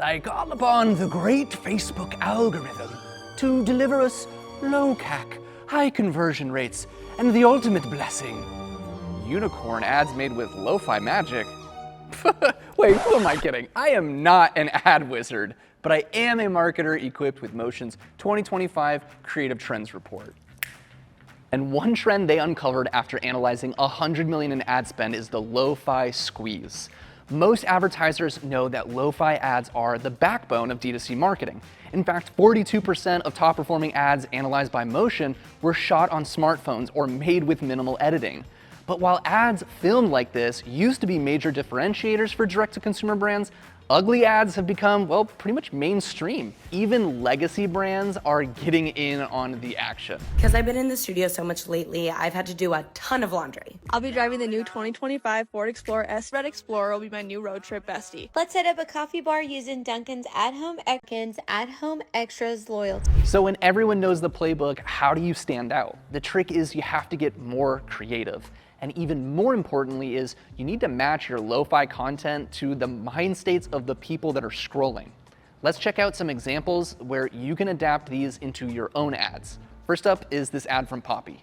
I call upon the great Facebook algorithm to deliver us low CAC, high conversion rates, and the ultimate blessing. Unicorn ads made with lo-fi magic? Wait, who am I kidding? I am not an ad wizard, but I am a marketer equipped with Motion's 2025 Creative Trends Report. And one trend they uncovered after analyzing 100 million in ad spend is the lo-fi squeeze. Most advertisers know that lo-fi ads are the backbone of D2C marketing. In fact, 42% of top performing ads analyzed by Motion were shot on smartphones or made with minimal editing. But while ads filmed like this used to be major differentiators for direct-to-consumer brands, ugly ads have become, well, pretty much mainstream. Even legacy brands are getting in on the action. Because I've been in the studio so much lately, I've had to do a ton of laundry. I'll be driving the new 2025 Ford Explorer S. Red Explorer will be my new road trip bestie. Let's set up a coffee bar using Dunkin's at-home extras loyalty. So when everyone knows the playbook, how do you stand out? The trick is you have to get more creative. And even more importantly is you need to match your lo-fi content to the mind states of the people that are scrolling. Let's check out some examples where you can adapt these into your own ads. First up is this ad from Poppy.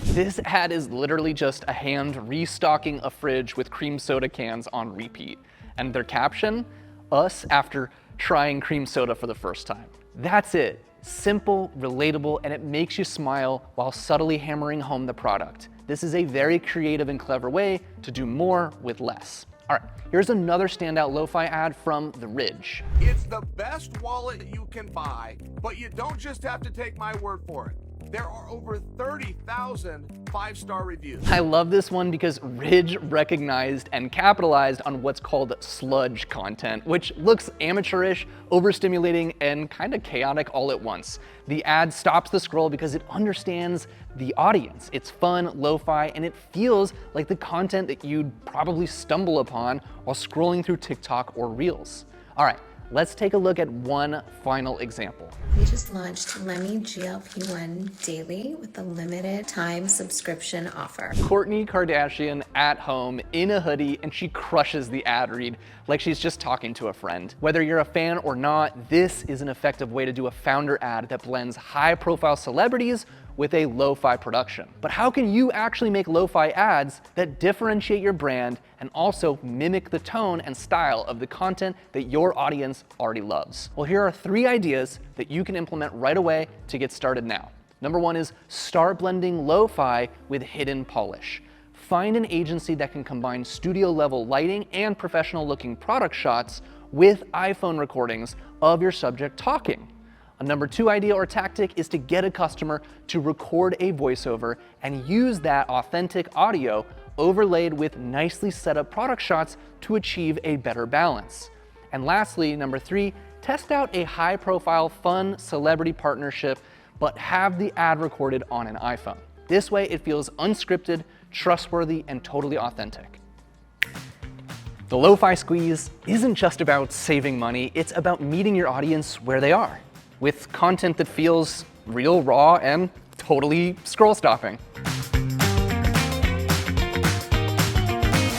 This ad is literally just a hand restocking a fridge with cream soda cans on repeat. And their caption, us after trying cream soda for the first time. That's it. Simple, relatable, and it makes you smile while subtly hammering home the product. This is a very creative and clever way to do more with less. All right, here's another standout lo-fi ad from The Ridge. It's the best wallet you can buy, but you don't just have to take my word for it. There are over 30,000 five-star reviews. I love this one because Ridge recognized and capitalized on what's called sludge content, which looks amateurish, overstimulating, and kind of chaotic all at once. The ad stops the scroll because it understands the audience. It's fun, lo-fi, and it feels like the content that you'd probably stumble upon while scrolling through TikTok or Reels. All right, let's take a look at one final example. We just launched Lemmy GLP-1 Daily with a limited time subscription offer. Kourtney Kardashian at home in a hoodie, and she crushes the ad read like she's just talking to a friend. Whether you're a fan or not, this is an effective way to do a founder ad that blends high-profile celebrities with a lo-fi production. But how can you actually make lo-fi ads that differentiate your brand and also mimic the tone and style of the content that your audience already loves? Well, here are 3 ideas that you can implement right away to get started now. Number 1 is start blending lo-fi with hidden polish. Find an agency that can combine studio-level lighting and professional-looking product shots with iPhone recordings of your subject talking. A number 2 idea or tactic is to get a customer to record a voiceover and use that authentic audio overlaid with nicely set up product shots to achieve a better balance. And lastly, number 3, test out a high-profile, fun celebrity partnership, but have the ad recorded on an iPhone. This way it feels unscripted, trustworthy, and totally authentic. The lo-fi squeeze isn't just about saving money, it's about meeting your audience where they are, with content that feels real, raw, and totally scroll stopping.